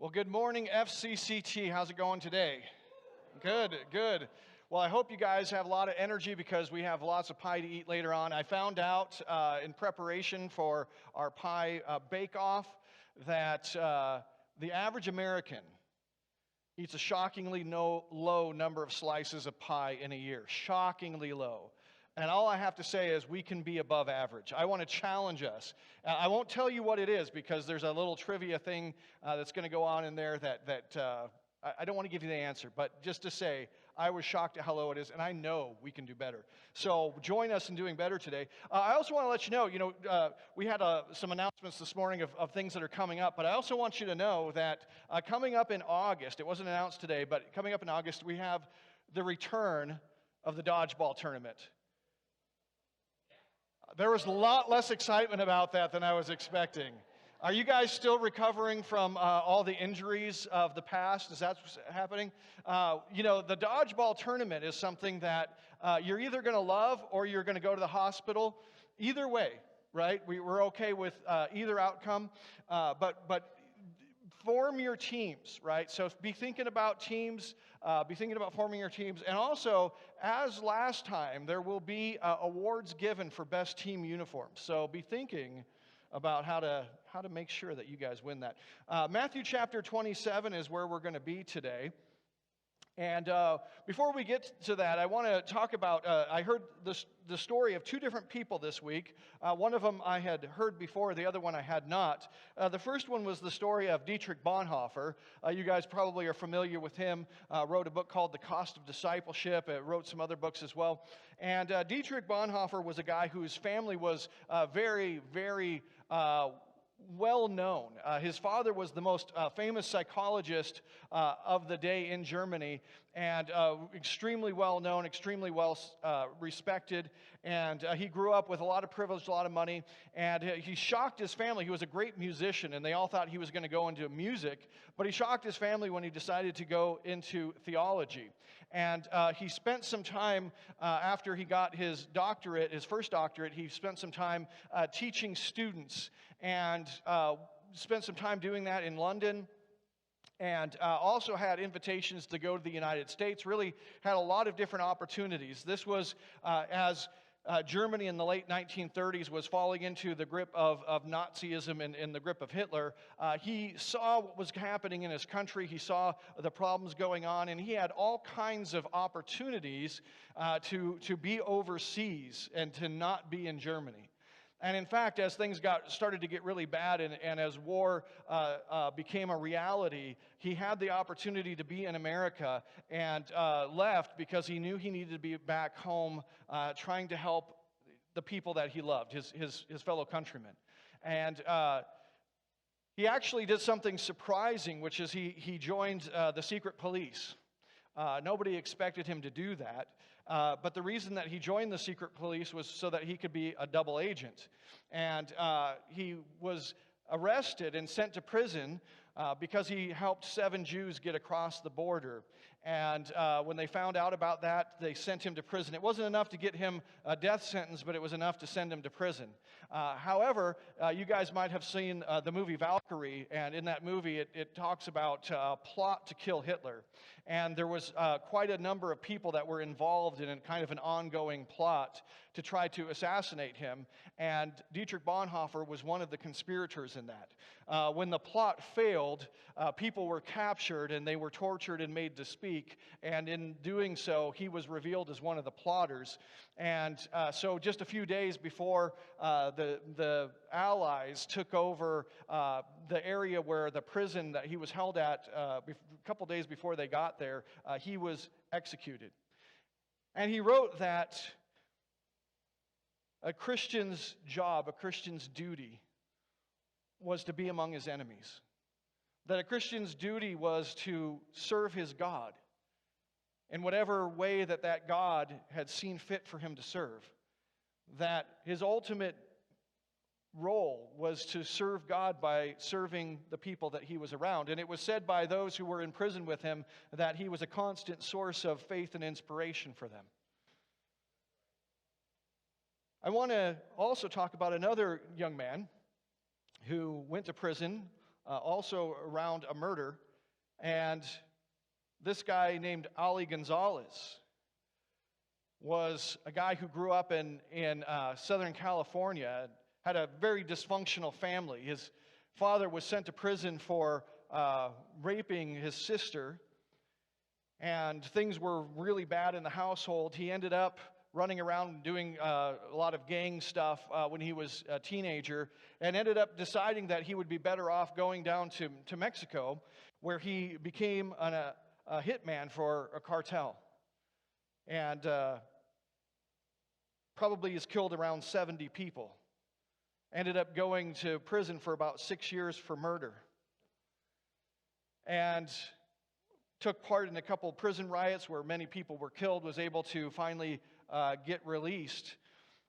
Well, good morning, FCCT. How's it going today? Good, good. Well, I hope you guys have a lot of energy because we have lots of pie to eat later on. I found out in preparation for our pie bake-off that the average American eats a shockingly low number of slices of pie in a year. Shockingly low. And all I have to say is we can be above average. I want to challenge us. I won't tell you what it is because there's a little trivia thing that's going to go on in there that I don't want to give you the answer. But just to say, I was shocked at how low it is, and I know we can do better. So join us in doing better today. I also want to let you know, we had some announcements this morning of things that are coming up. But I also want you to know that coming up in August, it wasn't announced today, but coming up in August, we have the return of the dodgeball tournament. There was a lot less excitement about that than I was expecting. Are you guys still recovering from all the injuries of the past? Is that what's happening? The dodgeball tournament is something that you're either going to love or you're going to go to the hospital. Either way, right? We're okay with either outcome. But form your teams, right? So be thinking about teams, be thinking about forming your teams. And also, as last time, there will be awards given for best team uniforms. So be thinking about how to make sure that you guys win that. Matthew chapter 27 is where we're going to be today. And before we get to that, I want to talk about, I heard the story of two different people this week. One of them I had heard before, the other one I had not. The first one was the story of Dietrich Bonhoeffer. You guys probably are familiar with him. Wrote a book called The Cost of Discipleship. Wrote some other books as well. And Dietrich Bonhoeffer was a guy whose family was very, very well known. His father was the most famous psychologist of the day in Germany, and extremely well known, extremely well respected. And he grew up with a lot of privilege, a lot of money, and he shocked his family. He was a great musician, and they all thought he was going to go into music, but he shocked his family when he decided to go into theology. And he spent some time after he got his doctorate, his first doctorate, he spent some time teaching students, and spent some time doing that in London, and also had invitations to go to the United States, really had a lot of different opportunities. This was as Germany in the late 1930s was falling into the grip of Nazism and in the grip of Hitler. He saw what was happening in his country. He saw the problems going on, and he had all kinds of opportunities to be overseas and to not be in Germany. And in fact, as things started to get really bad and as war became a reality, he had the opportunity to be in America and left because he knew he needed to be back home trying to help the people that he loved, his fellow countrymen. And he actually did something surprising, which is he joined the secret police. Nobody expected him to do that. But the reason that he joined the secret police was so that he could be a double agent. And he was arrested and sent to prison because he helped 7 Jews get across the border. And when they found out about that, they sent him to prison. It wasn't enough to get him a death sentence, but it was enough to send him to prison. However, you guys might have seen the movie Valkyrie, and in that movie it talks about a plot to kill Hitler. And there was quite a number of people that were involved in kind of an ongoing plot to try to assassinate him. And Dietrich Bonhoeffer was one of the conspirators in that. When the plot failed, people were captured and they were tortured and made to speak. And in doing so, he was revealed as one of the plotters. And so just a few days before the Allies took over the area where the prison that he was held at, a couple days before they got there, he was executed. And he wrote that a Christian's job, a Christian's duty, was to be among his enemies. That a Christian's duty was to serve his God in whatever way that God had seen fit for him to serve. That his ultimate role was to serve God by serving the people that he was around. And it was said by those who were in prison with him that he was a constant source of faith and inspiration for them. I want to also talk about another young man who went to prison also around a murder. And this guy named Ali Gonzalez was a guy who grew up in Southern California, had a very dysfunctional family. His father was sent to prison for raping his sister, and things were really bad in the household. He ended up running around doing a lot of gang stuff when he was a teenager, and ended up deciding that he would be better off going down to Mexico, where he became a hitman for a cartel. And probably has killed around 70 people. Ended up going to prison for about 6 years for murder. And took part in a couple of prison riots where many people were killed, was able to finally get released.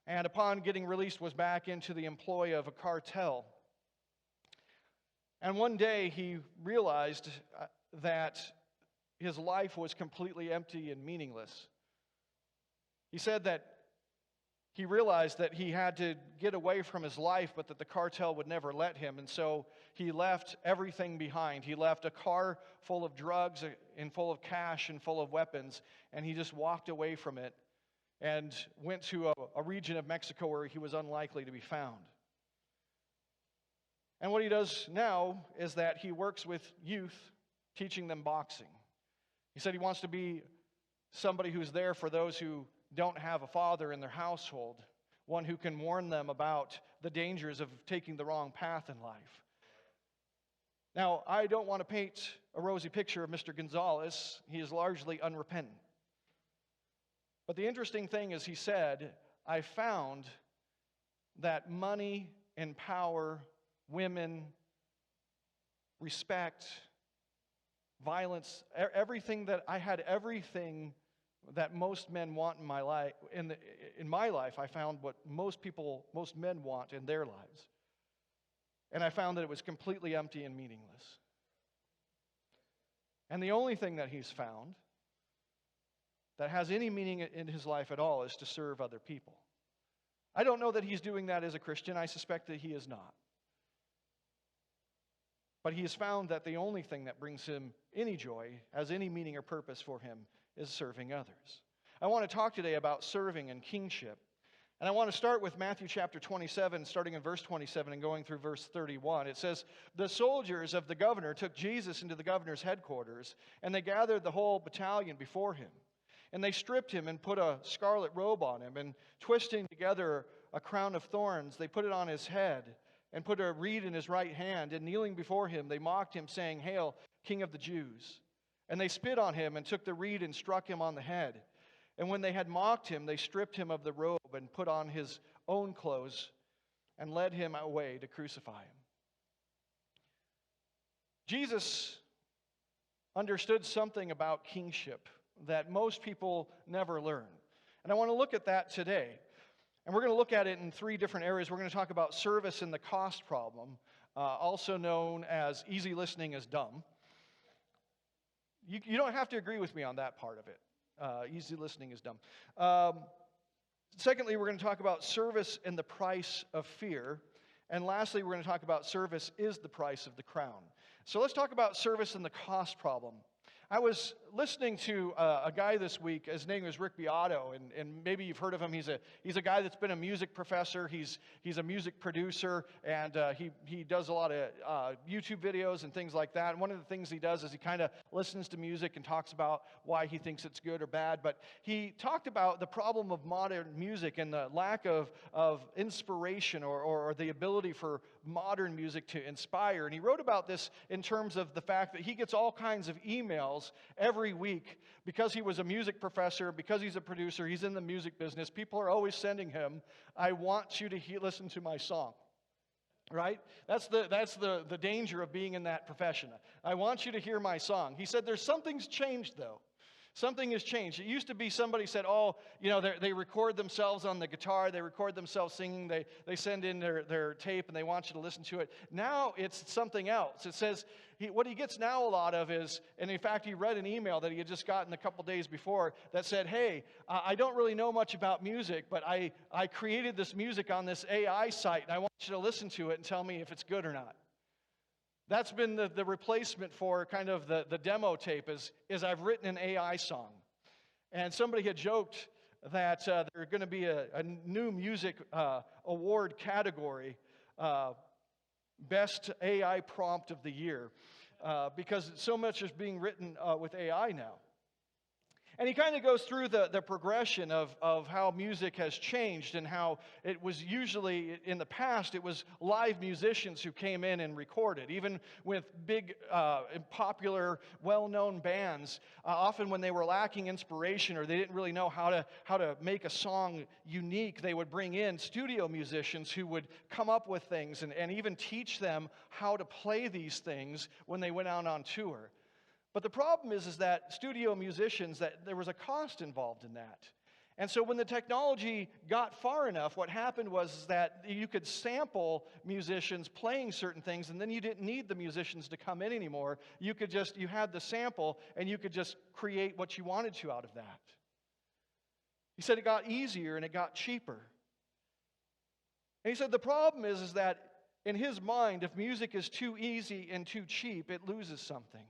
And upon getting released, was back into the employ of a cartel. And one day he realized that his life was completely empty and meaningless. He said that he realized that he had to get away from his life, but that the cartel would never let him. And so he left everything behind. He left a car full of drugs and full of cash and full of weapons, and he just walked away from it and went to a region of Mexico where he was unlikely to be found. And what he does now is that he works with youth, teaching them boxing. He said he wants to be somebody who's there for those who don't have a father in their household, one who can warn them about the dangers of taking the wrong path in life. Now, I don't want to paint a rosy picture of Mr. Gonzalez. He is largely unrepentant. But the interesting thing is, he said, I found that money and power, women, respect, violence, everything that I had, everything that most men want in my life. In my life, I found what most men want in their lives. And I found that it was completely empty and meaningless. And the only thing that he's found that has any meaning in his life at all is to serve other people. I don't know that he's doing that as a Christian. I suspect that he is not. But he has found that the only thing that brings him any joy, has any meaning or purpose for him, is serving others. I want to talk today about serving and kingship. And I want to start with Matthew chapter 27, starting in verse 27 and going through verse 31. It says, the soldiers of the governor took Jesus into the governor's headquarters, and they gathered the whole battalion before him. And they stripped him and put a scarlet robe on him, and twisting together a crown of thorns, they put it on his head, and put a reed in his right hand. And kneeling before him, they mocked him, saying, Hail, King of the Jews. And they spit on him and took the reed and struck him on the head. And when they had mocked him, they stripped him of the robe and put on his own clothes and led him away to crucify him. Jesus understood something about kingship that most people never learn. And I want to look at that today. And we're going to look at it in three different areas. We're going to talk about service and the cost problem, also known as easy listening is dumb. You don't have to agree with me on that part of it. Easy listening is dumb. Secondly, we're going to talk about service and the price of fear. And lastly, we're going to talk about service is the price of the crown. So let's talk about service and the cost problem. I was listening to a guy this week. His name is Rick Beato, and maybe you've heard of him. He's a guy that's been a music professor. He's a music producer, and he does a lot of YouTube videos and things like that. And one of the things he does is he kind of listens to music and talks about why he thinks it's good or bad. But he talked about the problem of modern music and the lack of inspiration or the ability for modern music to inspire. And he wrote about this in terms of the fact that he gets all kinds of emails every week because he was a music professor, because he's a producer, he's in the music business. People are always sending him, I want you to listen to my song. Right? That's the danger of being in that profession. I want you to hear my song. He said something's changed though. Something has changed. It used to be somebody said, they record themselves on the guitar, they record themselves singing, they send in their tape and they want you to listen to it. Now it's something else. It says, what he gets now a lot of is, and in fact he read an email that he had just gotten a couple days before that said, hey, I don't really know much about music, but I created this music on this AI site and I want you to listen to it and tell me if it's good or not. That's been the replacement for kind of the demo tape is I've written an AI song. And somebody had joked that there's going to be a new music award category, Best AI Prompt of the Year, because so much is being written with AI now. And he kind of goes through the progression of how music has changed and how it was usually, in the past, it was live musicians who came in and recorded. Even with big, popular, well-known bands, often when they were lacking inspiration or they didn't really know how to make a song unique, they would bring in studio musicians who would come up with things and even teach them how to play these things when they went out on tour. But the problem is that studio musicians, that there was a cost involved in that. And so when the technology got far enough, what happened was that you could sample musicians playing certain things, and then you didn't need the musicians to come in anymore. You had the sample, and you could just create what you wanted to out of that. He said it got easier and it got cheaper. And he said the problem is that in his mind, if music is too easy and too cheap, it loses something.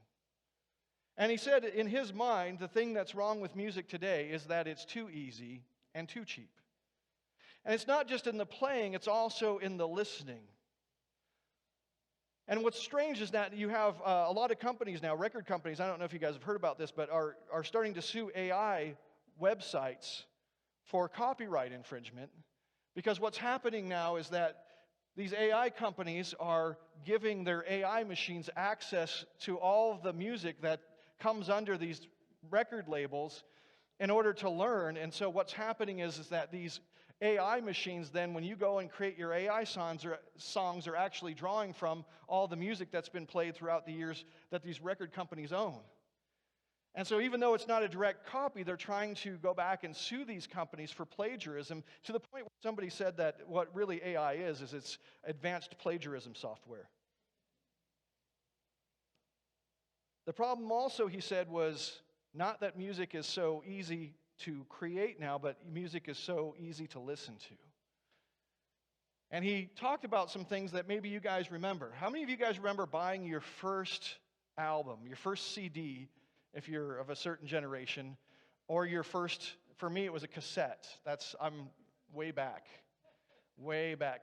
And he said, in his mind, the thing that's wrong with music today is that it's too easy and too cheap. And it's not just in the playing, it's also in the listening. And what's strange is that you have a lot of companies now, record companies, I don't know if you guys have heard about this, but are starting to sue AI websites for copyright infringement. Because what's happening now is that these AI companies are giving their AI machines access to all of the music that comes under these record labels in order to learn. And so what's happening is that these AI machines then, when you go and create your AI songs are actually drawing from all the music that's been played throughout the years that these record companies own. And so even though it's not a direct copy, they're trying to go back and sue these companies for plagiarism, to the point where somebody said that what really AI is it's advanced plagiarism software. The problem also, he said, was not that music is so easy to create now, but music is so easy to listen to. And he talked about some things that maybe you guys remember. How many of you guys remember buying your first album, your first CD, if you're of a certain generation, or your first, for me it was a cassette. I'm way back,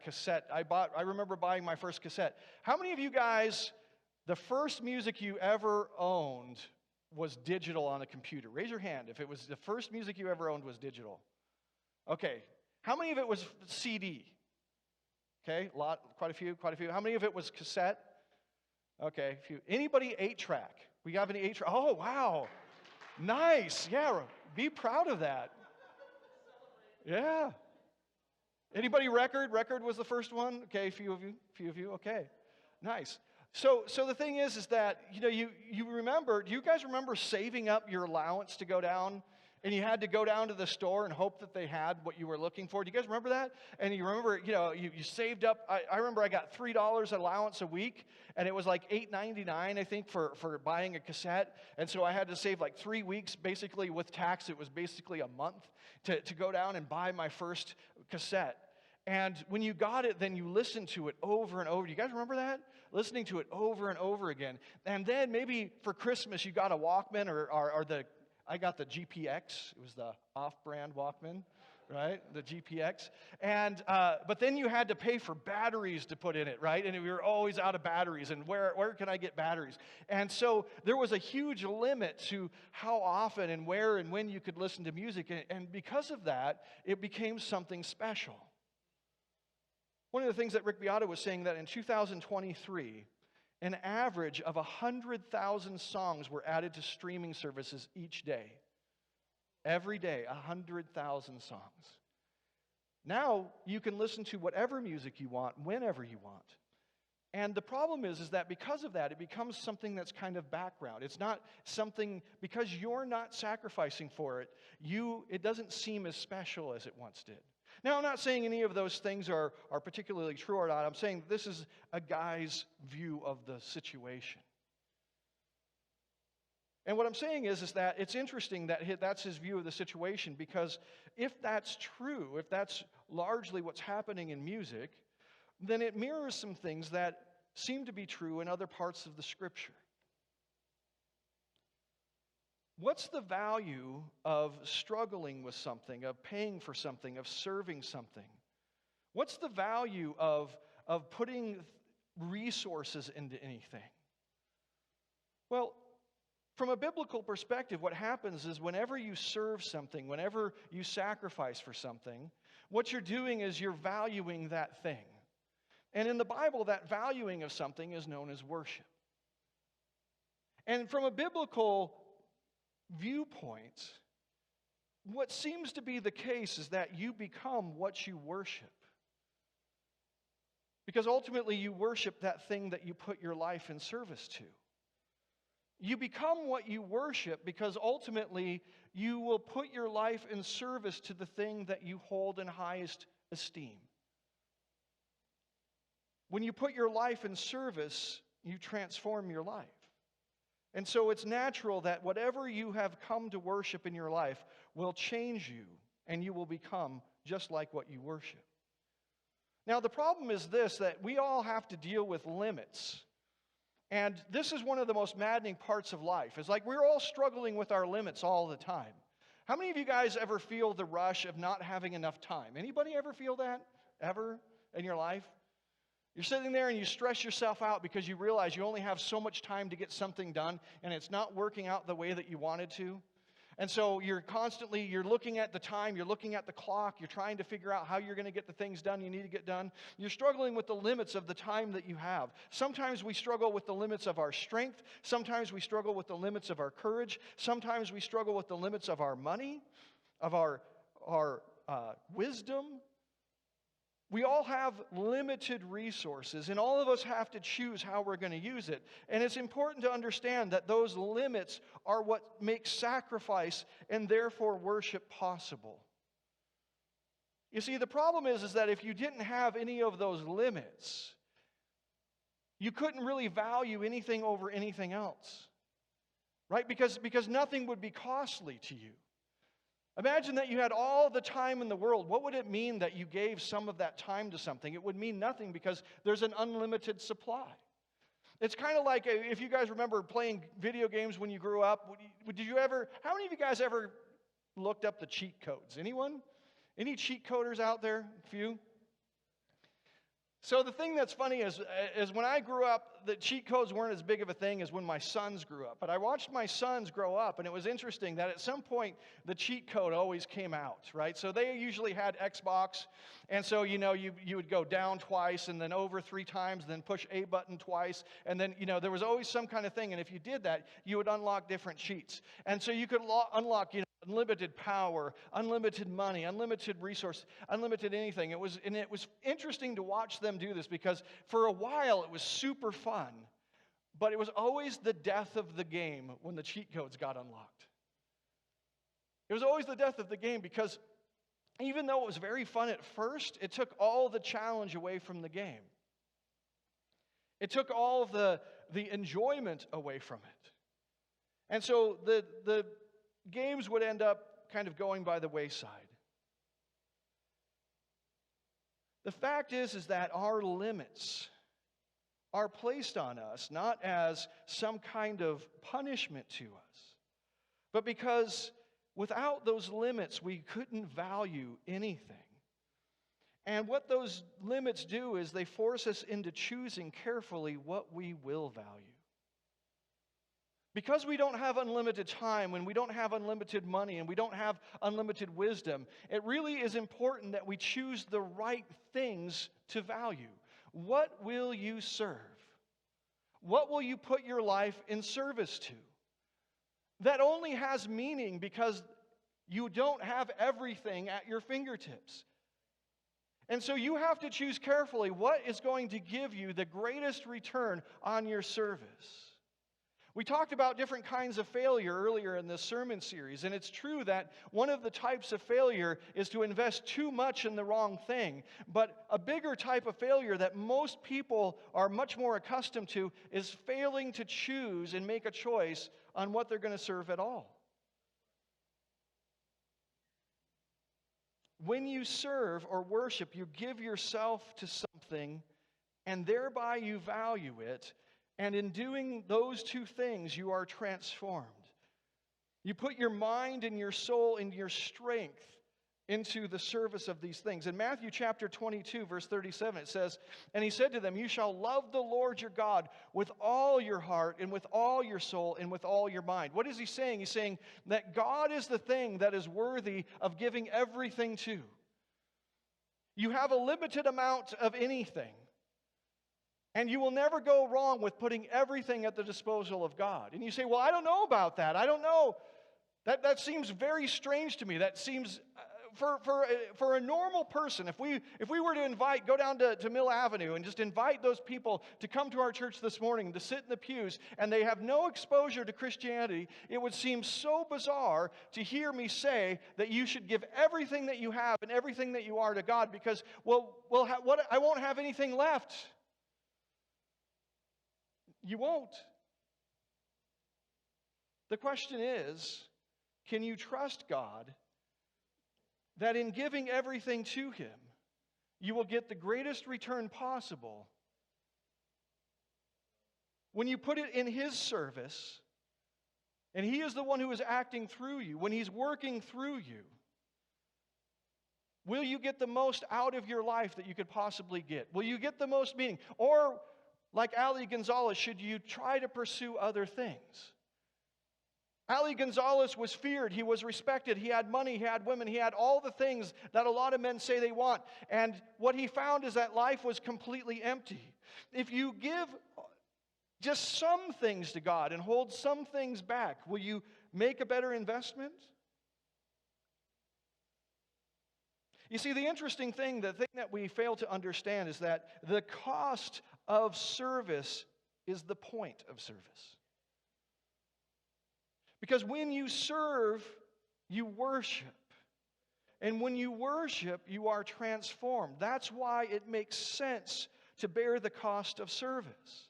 cassette. I remember buying my first cassette. How many of you guys, the first music you ever owned was digital on a computer? Raise your hand if it was the first music you ever owned was digital. Okay. How many of it was CD? Okay, quite a few. How many of it was cassette? Okay, a few. Anybody 8-track? We have any 8-track? Oh, wow. Nice. Yeah, be proud of that. Yeah. Anybody record? Record was the first one? Okay, a few of you. Okay, nice. So the thing is that, you remember, do you guys remember saving up your allowance to go down? And you had to go down to the store and hope that they had what you were looking for. Do you guys remember that? And you remember, you saved up. I remember I got $3 allowance a week, and it was like $8.99, I think, for buying a cassette. And so I had to save like 3 weeks, basically with tax. It was basically a month to go down and buy my first cassette. And when you got it, then you listened to it over and over. Do you guys remember that? Listening to it over and over again. And then maybe for Christmas you got a Walkman I got the GPX. It was the off-brand Walkman, right? The GPX. And but then you had to pay for batteries to put in it, right? And we were always out of batteries. And where can I get batteries? And so there was a huge limit to how often and where and when you could listen to music. And because of that, it became something special. One of the things that Rick Beato was saying, that in 2023, an average of 100,000 songs were added to streaming services each day. Every day, 100,000 songs. Now, you can listen to whatever music you want, whenever you want. And the problem is that because of that, it becomes something that's kind of background. It's not something, because you're not sacrificing for it, it doesn't seem as special as it once did. Now, I'm not saying any of those things are particularly true or not. I'm saying this is a guy's view of the situation. And what I'm saying is that it's interesting that that's his view of the situation, because if that's true, if that's largely what's happening in music, then it mirrors some things that seem to be true in other parts of the Scripture. What's the value of struggling with something, of paying for something, of serving something? What's the value of putting resources into anything? Well, from a biblical perspective, what happens is whenever you serve something, whenever you sacrifice for something, what you're doing is you're valuing that thing. And in the Bible, that valuing of something is known as worship. And from a biblical viewpoint, what seems to be the case is that you become what you worship. Because ultimately you worship that thing that you put your life in service to. You become what you worship because ultimately you will put your life in service to the thing that you hold in highest esteem. When you put your life in service, you transform your life. And so it's natural that whatever you have come to worship in your life will change you, and you will become just like what you worship. Now, the problem is this, that we all have to deal with limits. And this is one of the most maddening parts of life. It's like we're all struggling with our limits all the time. How many of you guys ever feel the rush of not having enough time? Anybody ever feel that? Ever in your life? You're sitting there and you stress yourself out because you realize you only have so much time to get something done and it's not working out the way that you wanted to. And so you're looking at the time, you're looking at the clock, you're trying to figure out how you're going to get the things done you need to get done. You're struggling with the limits of the time that you have. Sometimes we struggle with the limits of our strength. Sometimes we struggle with the limits of our courage. Sometimes we struggle with the limits of our money, of our wisdom. We all have limited resources, and all of us have to choose how we're going to use it. And it's important to understand that those limits are what makes sacrifice and therefore worship possible. You see, the problem is that if you didn't have any of those limits, you couldn't really value anything over anything else, right? Because nothing would be costly to you. Imagine that you had all the time in the world. What would it mean that you gave some of that time to something? It would mean nothing because there's an unlimited supply. It's kind of like if you guys remember playing video games when you grew up. How many of you guys ever looked up the cheat codes? Anyone? Any cheat coders out there? A few? So the thing that's funny is when I grew up, the cheat codes weren't as big of a thing as when my sons grew up. But I watched my sons grow up, and it was interesting that at some point, the cheat code always came out, right? So they usually had Xbox, and so, you would go down twice, and then over 3 times, and then push A button twice, and then, there was always some kind of thing, and if you did that, you would unlock different cheats. And so you could unlock, unlimited power, unlimited money, unlimited resource, unlimited anything. It was interesting to watch them do this because for a while it was super fun, but it was always the death of the game when the cheat codes got unlocked. It was always the death of the game because even though it was very fun at first, it took all the challenge away from the game. It took all of the enjoyment away from it. And so the games would end up kind of going by the wayside. The fact is that our limits are placed on us not as some kind of punishment to us, but because without those limits, we couldn't value anything. And what those limits do is they force us into choosing carefully what we will value. Because we don't have unlimited time, and we don't have unlimited money, and we don't have unlimited wisdom, it really is important that we choose the right things to value. What will you serve? What will you put your life in service to? That only has meaning because you don't have everything at your fingertips. And so you have to choose carefully what is going to give you the greatest return on your service. We talked about different kinds of failure earlier in this sermon series, and it's true that one of the types of failure is to invest too much in the wrong thing. But a bigger type of failure that most people are much more accustomed to is failing to choose and make a choice on what they're going to serve at all. When you serve or worship, you give yourself to something and thereby you value it. And in doing those two things, you are transformed. You put your mind and your soul and your strength into the service of these things. In Matthew chapter 22, verse 37, it says, "And he said to them, you shall love the Lord your God with all your heart and with all your soul and with all your mind." What is he saying? He's saying that God is the thing that is worthy of giving everything to. You have a limited amount of anything, and you will never go wrong with putting everything at the disposal of God. And you say, well, I don't know about that. I don't know. That seems very strange to me. That seems... For a normal person, if we were to go down to Mill Avenue and just invite those people to come to our church this morning to sit in the pews, and they have no exposure to Christianity, it would seem so bizarre to hear me say that you should give everything that you have and everything that you are to God, because, I won't have anything left. You won't. The question is, can you trust God that in giving everything to Him, you will get the greatest return possible when you put it in His service, and He is the one who is acting through you, when He's working through you? Will you get the most out of your life that you could possibly get? Will you get the most meaning? Or, like Ali Gonzalez, should you try to pursue other things? Ali Gonzalez was feared, he was respected, he had money, he had women, he had all the things that a lot of men say they want. And what he found is that life was completely empty. If you give just some things to God and hold some things back, will you make a better investment? You see, the interesting thing, the thing that we fail to understand is that the cost of service is the point of service. Because when you serve, you worship. And when you worship, you are transformed. That's why it makes sense to bear the cost of service.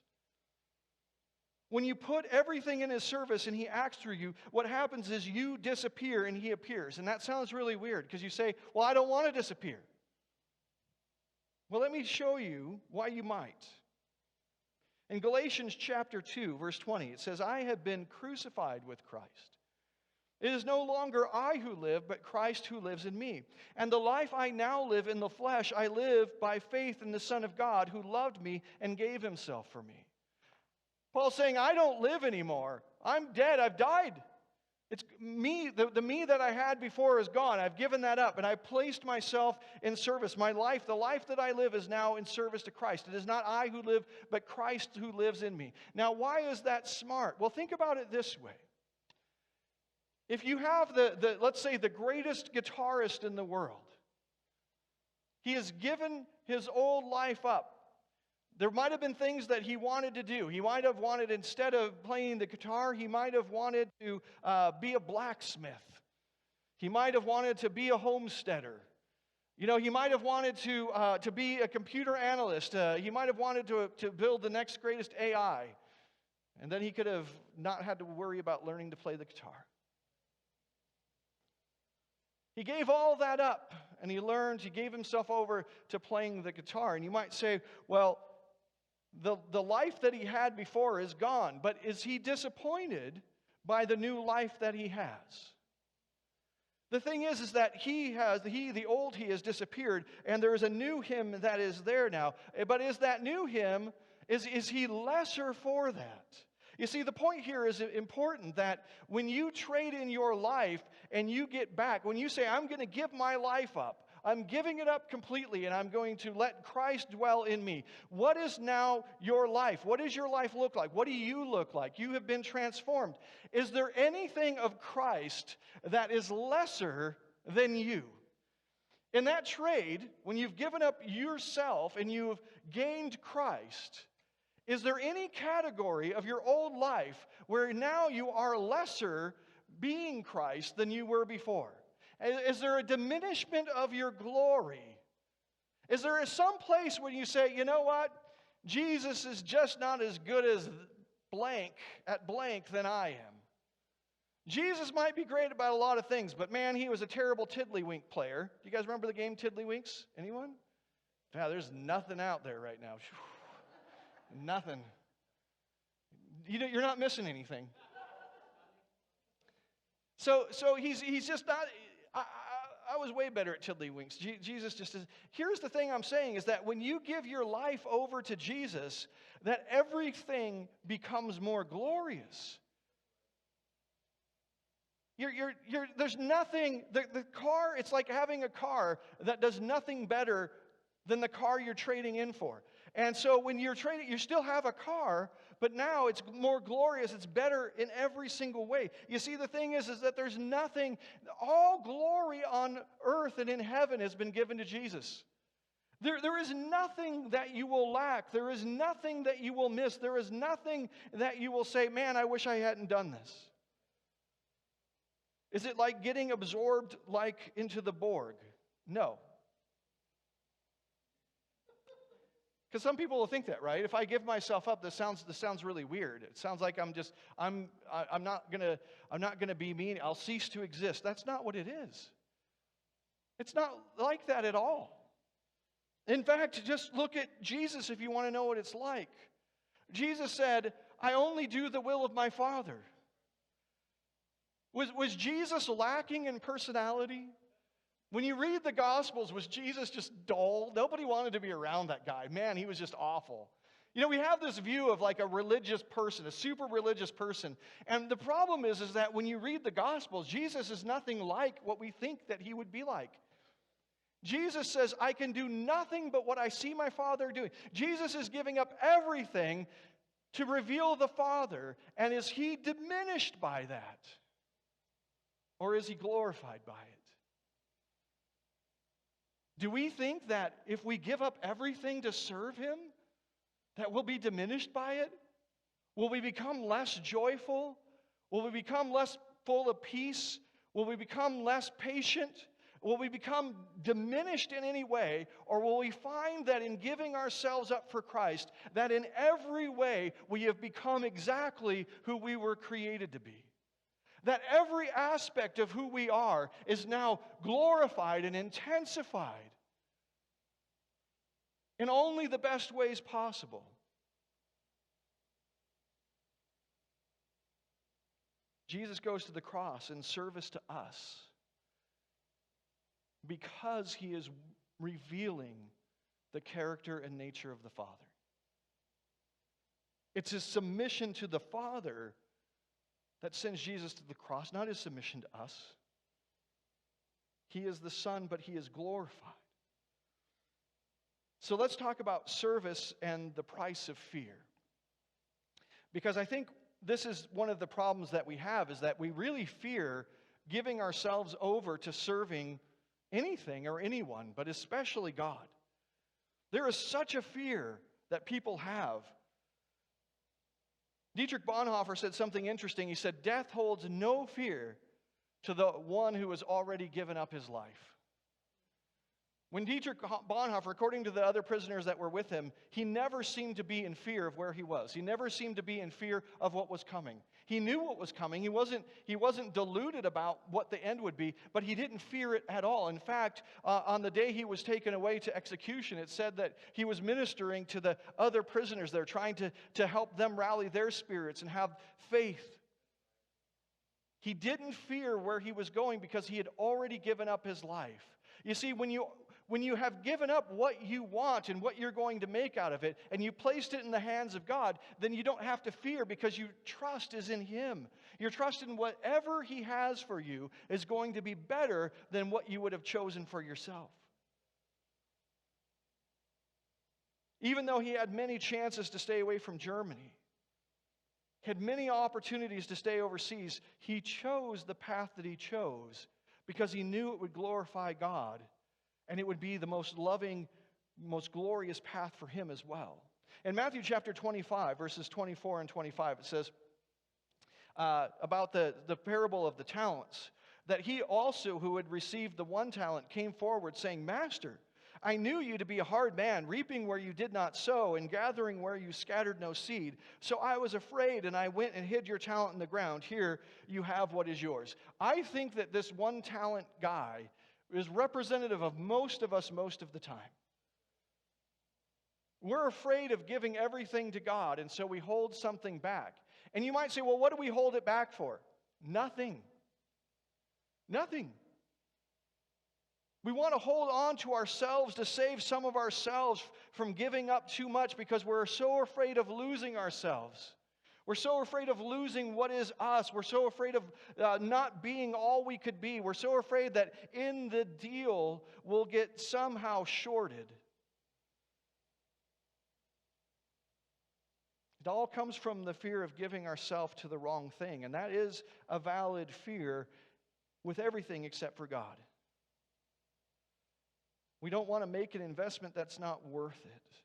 When you put everything in His service and He acts through you, what happens is you disappear and He appears. And that sounds really weird because you say, well, I don't want to disappear. Well, let me show you why you might. In Galatians chapter 2, verse 20, it says, "I have been crucified with Christ. It is no longer I who live, but Christ who lives in me. And the life I now live in the flesh, I live by faith in the Son of God who loved me and gave Himself for me." Paul's saying, I don't live anymore. I'm dead. I've died. It's me, the me that I had before is gone. I've given that up, and I've placed myself in service. My life, the life that I live is now in service to Christ. It is not I who live, but Christ who lives in me. Now, why is that smart? Well, think about it this way. If you have let's say, the greatest guitarist in the world, he has given his old life up. There might have been things that he wanted to do. He might have wanted, instead of playing the guitar, he might have wanted to be a blacksmith. He might have wanted to be a homesteader. You know, he might have wanted to be a computer analyst. He might have wanted to build the next greatest AI. And then he could have not had to worry about learning to play the guitar. He gave all that up, and he gave himself over to playing the guitar. And you might say, well, the life that he had before is gone, but is he disappointed by the new life that he has? The thing is that the old he has disappeared, and there is a new him that is there now. But is that new him, is he lesser for that? You see, the point here is important, that when you trade in your life and you get back, when you say, I'm going to give my life up, I'm giving it up completely, and I'm going to let Christ dwell in me. What is now your life? What does your life look like? What do you look like? You have been transformed. Is there anything of Christ that is lesser than you? In that trade, when you've given up yourself and you've gained Christ, is there any category of your old life where now you are lesser being Christ than you were before? Is there a diminishment of your glory? Is there some place where you say, you know what? Jesus is just not as good as blank at blank than I am. Jesus might be great about a lot of things, but man, he was a terrible tiddlywink player. Do you guys remember the game Tiddlywinks? Anyone? Yeah, there's nothing out there right now. Nothing. You're not missing anything. So he's just not. I was way better at tiddlywinks. Jesus just is. Here's the thing I'm saying is that when you give your life over to Jesus, that everything becomes more glorious. There's nothing, the car, it's like having a car that does nothing better than the car you're trading in for. And so when you're trading, you still have a car, but now it's more glorious, it's better in every single way. You see, the thing is that there's nothing, all glory on earth and in heaven has been given to Jesus. There is nothing that you will lack. There is nothing that you will miss. There is nothing that you will say, man, I wish I hadn't done this. Is it like getting absorbed like into the Borg? No. Because some people will think that, right? If I give myself up, this sounds really weird. It sounds like I'm not gonna be mean. I'll cease to exist. That's not what it is. It's not like that at all. In fact, just look at Jesus if you want to know what it's like. Jesus said, I only do the will of my Father. Was Jesus lacking in personality? When you read the Gospels, was Jesus just dull? Nobody wanted to be around that guy. Man, he was just awful. You know, we have this view of like a religious person, a super religious person. And the problem is that when you read the Gospels, Jesus is nothing like what we think that he would be like. Jesus says, I can do nothing but what I see my Father doing. Jesus is giving up everything to reveal the Father. And is he diminished by that? Or is he glorified by it? Do we think that if we give up everything to serve him, that we'll be diminished by it? Will we become less joyful? Will we become less full of peace? Will we become less patient? Will we become diminished in any way? Or will we find that in giving ourselves up for Christ, that in every way we have become exactly who we were created to be? That every aspect of who we are is now glorified and intensified in only the best ways possible. Jesus goes to the cross in service to us because he is revealing the character and nature of the Father. It's his submission to the Father that sends Jesus to the cross, not his submission to us. He is the Son, but he is glorified. So let's talk about service and the price of fear. Because I think this is one of the problems that we have, is that we really fear giving ourselves over to serving anything or anyone, but especially God. There is such a fear that people have. Dietrich Bonhoeffer said something interesting. He said, death holds no fear to the one who has already given up his life. When Dietrich Bonhoeffer, according to the other prisoners that were with him, he never seemed to be in fear of where he was. He never seemed to be in fear of what was coming. He knew what was coming. He wasn't deluded about what the end would be, but he didn't fear it at all. In fact, on the day he was taken away to execution, it said that he was ministering to the other prisoners there, trying to help them rally their spirits and have faith. He didn't fear where he was going because he had already given up his life. You see, when you have given up what you want and what you're going to make out of it, and you placed it in the hands of God, then you don't have to fear because your trust is in him. Your trust in whatever he has for you is going to be better than what you would have chosen for yourself. Even though he had many chances to stay away from Germany, had many opportunities to stay overseas, he chose the path that he chose because he knew it would glorify God. And it would be the most loving, most glorious path for him as well. In Matthew chapter 25, verses 24 and 25, it says about the parable of the talents, that he also who had received the 1 talent came forward saying, Master, I knew you to be a hard man, reaping where you did not sow and gathering where you scattered no seed. So I was afraid and I went and hid your talent in the ground. Here you have what is yours. I think that this 1 talent guy is representative of most of us most of the time. We're afraid of giving everything to God, and so we hold something back. And you might say, well, what do we hold it back for? Nothing. Nothing. We want to hold on to ourselves to save some of ourselves from giving up too much because we're so afraid of losing ourselves. We're so afraid of losing what is us. We're so afraid of not being all we could be. We're so afraid that in the deal we'll get somehow shorted. It all comes from the fear of giving ourselves to the wrong thing, and that is a valid fear with everything except for God. We don't want to make an investment that's not worth it.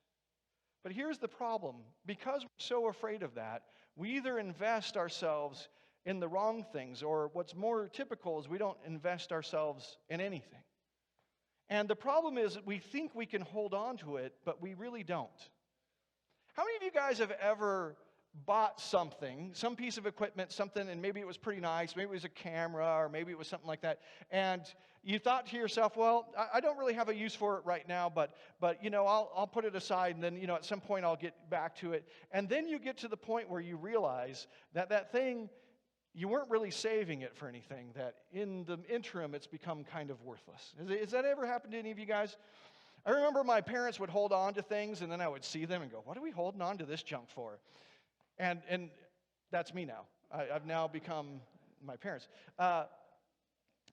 But here's the problem. Because we're so afraid of that, we either invest ourselves in the wrong things, or what's more typical is we don't invest ourselves in anything. And the problem is that we think we can hold on to it, but we really don't. How many of you guys have ever bought something, some piece of equipment, something, and maybe it was pretty nice, maybe it was a camera, or maybe it was something like that, and you thought to yourself, well, I don't really have a use for it right now, but I'll put it aside, and then, at some point I'll get back to it. And then you get to the point where you realize that thing, you weren't really saving it for anything, that in the interim it's become kind of worthless. Has that ever happened to any of you guys? I remember my parents would hold on to things, and then I would see them and go, what are we holding on to this junk for? And that's me now. I've now become my parents.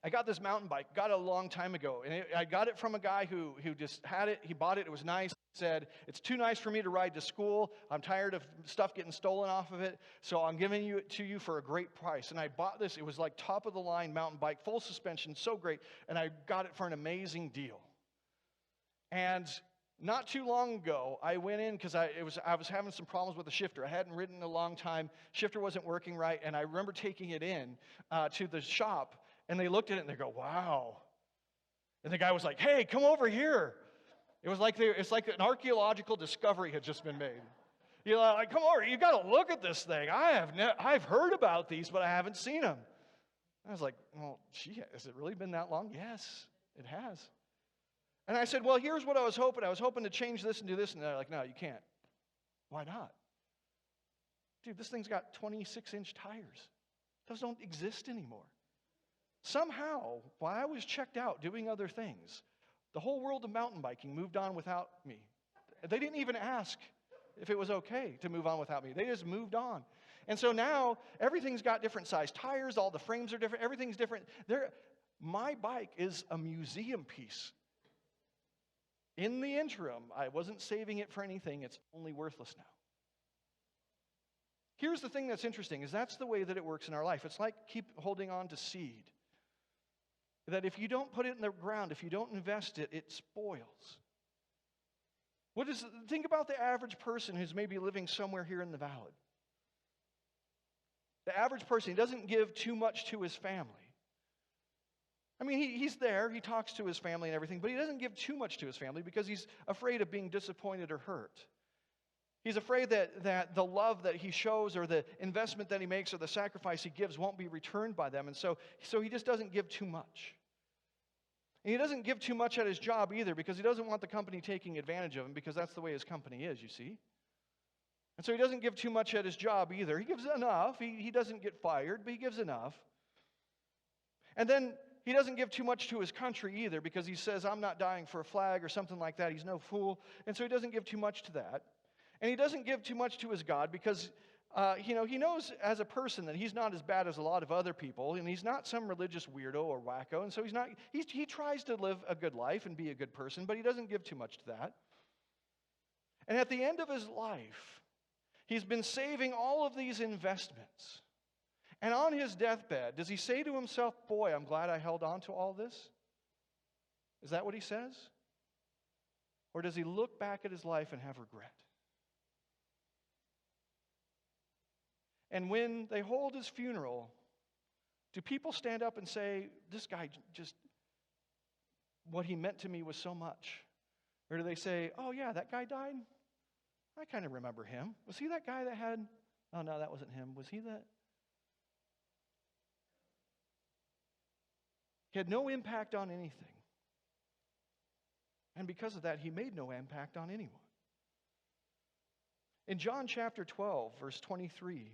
I got this mountain bike, got it a long time ago. And I got it from a guy who just had it. He bought it. It was nice. He said, it's too nice for me to ride to school. I'm tired of stuff getting stolen off of it. So I'm giving it to you for a great price. And I bought this. It was like top of the line mountain bike, full suspension, so great. And I got it for an amazing deal. And not too long ago, I went in because I was having some problems with the shifter. I hadn't ridden in a long time. Shifter wasn't working right. And I remember taking it in to the shop. And they looked at it and they go, wow. And the guy was like, hey, come over here. It's like an archaeological discovery had just been made. Like, come over, you got to look at this thing. I've heard about these, but I haven't seen them. I was like, well, gee, has it really been that long? Yes, it has. And I said, well, here's what I was hoping. I was hoping to change this and do this. And they're like, no, you can't. Why not? Dude, this thing's got 26-inch tires. Those don't exist anymore. Somehow, while I was checked out doing other things, the whole world of mountain biking moved on without me. They didn't even ask if it was okay to move on without me. They just moved on. And so now, everything's got different size tires, all the frames are different, everything's different. My bike is a museum piece. In the interim, I wasn't saving it for anything. It's only worthless now. Here's the thing that's interesting, is that's the way that it works in our life. It's like keep holding on to seed. That if you don't put it in the ground, if you don't invest it, it spoils. Think about the average person who's maybe living somewhere here in the valley. The average person, he doesn't give too much to his family. I mean, he's there, he talks to his family and everything, but he doesn't give too much to his family because he's afraid of being disappointed or hurt. He's afraid that the love that he shows or the investment that he makes or the sacrifice he gives won't be returned by them. And so he just doesn't give too much. And he doesn't give too much at his job either because he doesn't want the company taking advantage of him because that's the way his company is, you see. And so he doesn't give too much at his job either. He gives enough. He doesn't get fired, but he gives enough. And then he doesn't give too much to his country either because he says, I'm not dying for a flag or something like that. He's no fool. And so he doesn't give too much to that. And he doesn't give too much to his God because, he knows as a person that he's not as bad as a lot of other people. And he's not some religious weirdo or wacko. And so he tries to live a good life and be a good person, but he doesn't give too much to that. And at the end of his life, he's been saving all of these investments. And on his deathbed, does he say to himself, boy, I'm glad I held on to all this? Is that what he says? Or does he look back at his life and have regret? And when they hold his funeral, do people stand up and say, this guy just, what he meant to me was so much? Or do they say, oh yeah, that guy died? I kind of remember him. Was he that guy that had, oh no, that wasn't him. Was he that? He had no impact on anything. And because of that, he made no impact on anyone. In John chapter 12, verse 23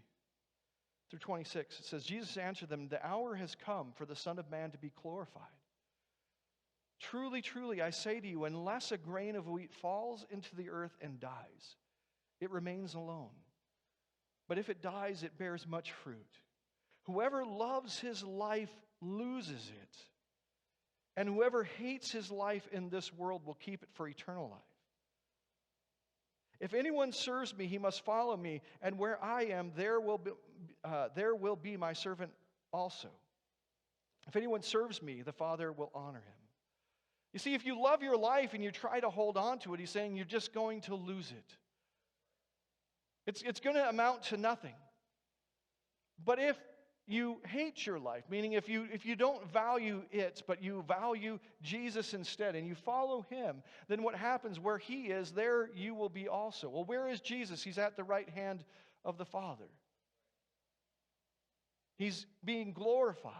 through 26, it says, Jesus answered them, "The hour has come for the Son of Man to be glorified. Truly, truly, I say to you, unless a grain of wheat falls into the earth and dies, it remains alone. But if it dies, it bears much fruit. Whoever loves his life loses it, and whoever hates his life in this world will keep it for eternal life. If anyone serves me, he must follow me, and where I am, there will be my servant also. If anyone serves me, the Father will honor him." You see, if you love your life and you try to hold on to it, he's saying you're just going to lose it. It's going to amount to nothing. But if you hate your life, meaning if you don't value it, but you value Jesus instead, and you follow him, then what happens? Where he is, there you will be also. Well, where is Jesus? He's at the right hand of the Father. He's being glorified.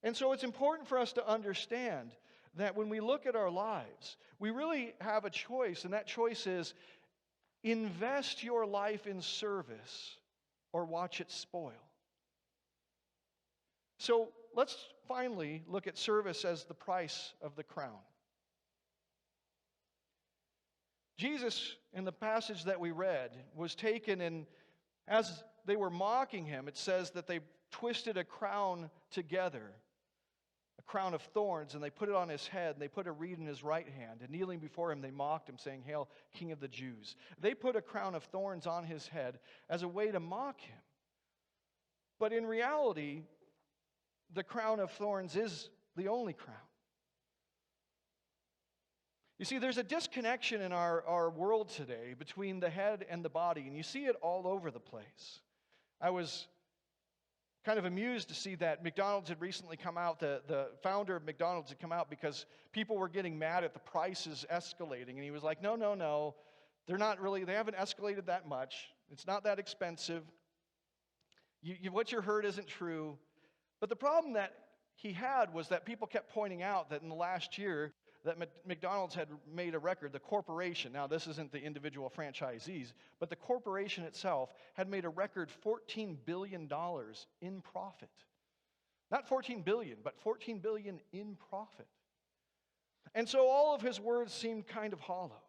And so it's important for us to understand that when we look at our lives, we really have a choice, and that choice is invest your life in service or watch it spoil. So let's finally look at service as the price of the crown. Jesus, in the passage that we read, was taken, and as they were mocking him, it says that they twisted a crown together, a crown of thorns, and they put it on his head, and they put a reed in his right hand. And kneeling before him, they mocked him, saying, "Hail, King of the Jews." They put a crown of thorns on his head as a way to mock him. But in reality, the crown of thorns is the only crown. You see, there's a disconnection in our world today between the head and the body, and you see it all over the place. I was kind of amused to see that McDonald's had recently come out, the founder of McDonald's had come out because people were getting mad at the prices escalating, and he was like, no, they haven't escalated that much. It's not that expensive. What you heard isn't true. But the problem that he had was that people kept pointing out that in the last year that McDonald's had made a record, the corporation, now this isn't the individual franchisees, but the corporation itself had made a record $14 billion in profit. Not 14 billion, but 14 billion in profit. And so all of his words seemed kind of hollow.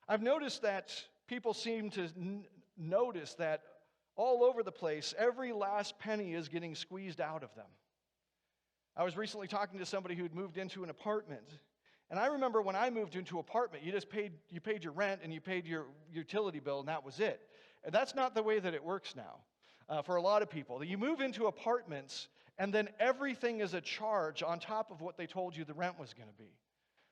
I've noticed that people seem to notice that all over the place, every last penny is getting squeezed out of them. I was recently talking to somebody who had moved into an apartment. And I remember when I moved into an apartment, you paid your rent and you paid your utility bill, and that was it. And that's not the way that it works now for a lot of people. You move into apartments, and then everything is a charge on top of what they told you the rent was going to be.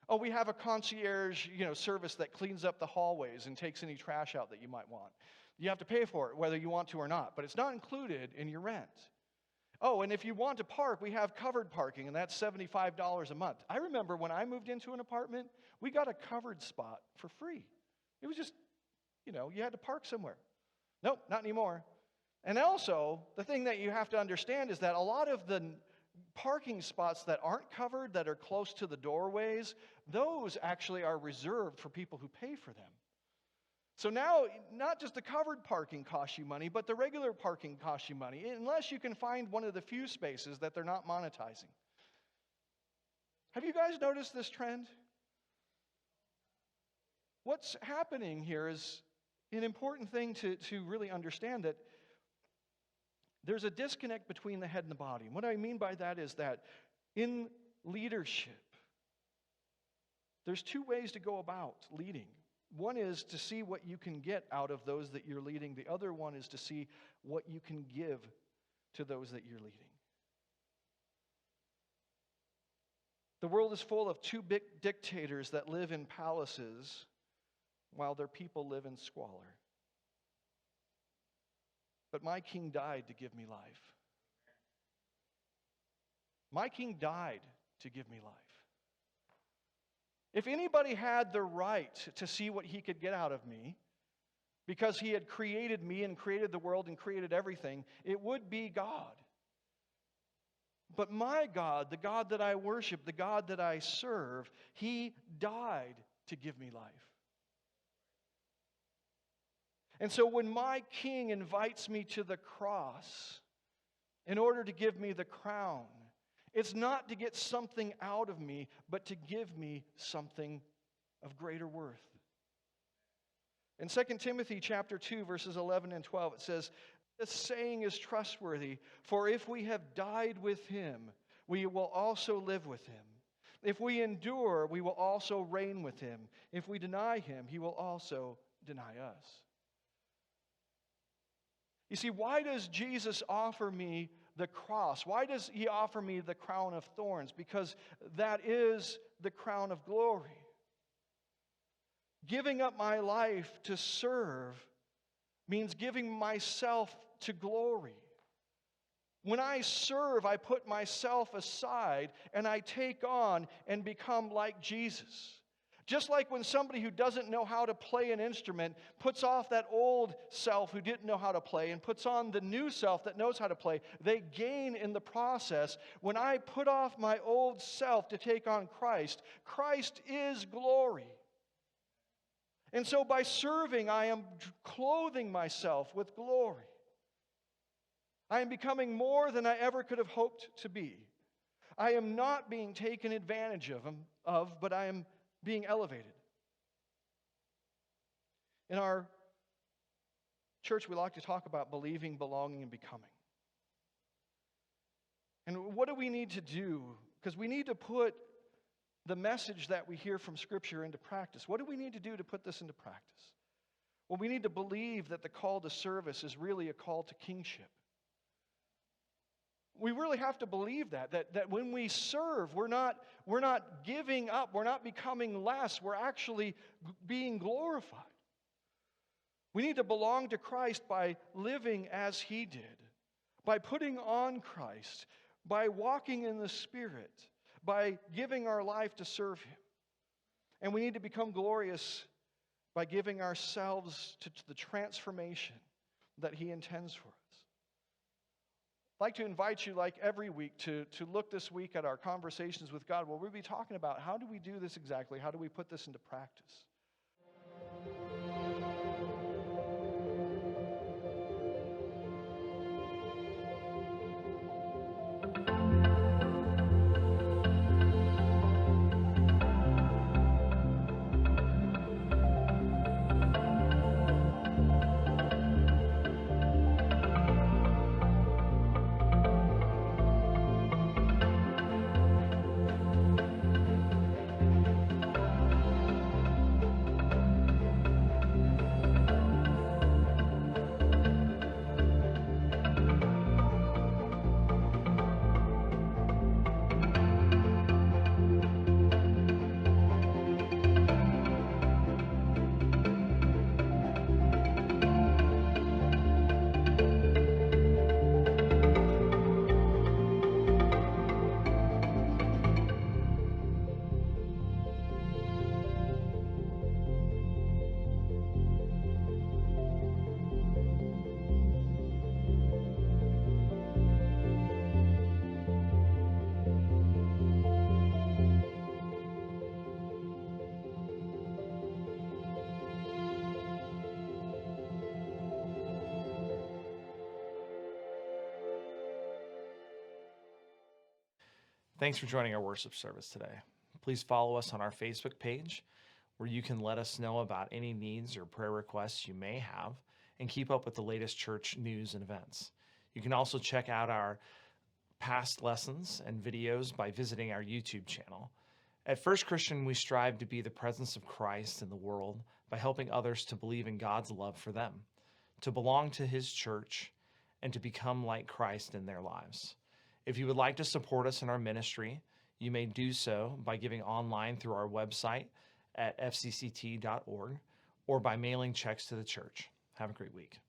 Oh, we have a concierge, service that cleans up the hallways and takes any trash out that you might want. You have to pay for it, whether you want to or not, but it's not included in your rent. Oh, and if you want to park, we have covered parking, and that's $75 a month. I remember when I moved into an apartment, we got a covered spot for free. It was just, you had to park somewhere. Nope, not anymore. And also, the thing that you have to understand is that a lot of the parking spots that aren't covered, that are close to the doorways, those actually are reserved for people who pay for them. So now, not just the covered parking costs you money, but the regular parking costs you money, unless you can find one of the few spaces that they're not monetizing. Have you guys noticed this trend? What's happening here is an important thing to really understand, that there's a disconnect between the head and the body. And what I mean by that is that in leadership, there's two ways to go about leading. One is to see what you can get out of those that you're leading. The other one is to see what you can give to those that you're leading. The world is full of two big dictators that live in palaces while their people live in squalor. But my king died to give me life. My king died to give me life. If anybody had the right to see what he could get out of me, because he had created me and created the world and created everything, it would be God. But my God, the God that I worship, the God that I serve, he died to give me life. And so when my king invites me to the cross in order to give me the crown, it's not to get something out of me, but to give me something of greater worth. In 2 Timothy chapter 2, verses 11 and 12, it says, "This saying is trustworthy, for if we have died with him, we will also live with him. If we endure, we will also reign with him. If we deny him, he will also deny us." You see, why does Jesus offer me the cross? Why does he offer me the crown of thorns? Because that is the crown of glory. Giving up my life to serve means giving myself to glory. When I serve, I put myself aside and I take on and become like Jesus. Just like when somebody who doesn't know how to play an instrument puts off that old self who didn't know how to play and puts on the new self that knows how to play, they gain in the process. When I put off my old self to take on Christ, Christ is glory. And so by serving, I am clothing myself with glory. I am becoming more than I ever could have hoped to be. I am not being taken advantage of, but I am being elevated. In our church, we like to talk about believing, belonging, and becoming. And what do we need to do? Because we need to put the message that we hear from Scripture into practice. What do we need to do to put this into practice? Well, we need to believe that the call to service is really a call to kingship. We really have to believe that when we serve, we're not giving up, we're not becoming less, we're actually being glorified. We need to belong to Christ by living as he did, by putting on Christ, by walking in the Spirit, by giving our life to serve him. And we need to become glorious by giving ourselves to the transformation that he intends for us. I'd like to invite you, like every week, to look this week at our conversations with God, where we'll be talking about how do we do this exactly? How do we put this into practice? Thanks for joining our worship service today. Please follow us on our Facebook page, where you can let us know about any needs or prayer requests you may have and keep up with the latest church news and events. You can also check out our past lessons and videos by visiting our YouTube channel. At First Christian, we strive to be the presence of Christ in the world by helping others to believe in God's love for them, to belong to his church, and to become like Christ in their lives. If you would like to support us in our ministry, you may do so by giving online through our website at fcct.org or by mailing checks to the church. Have a great week.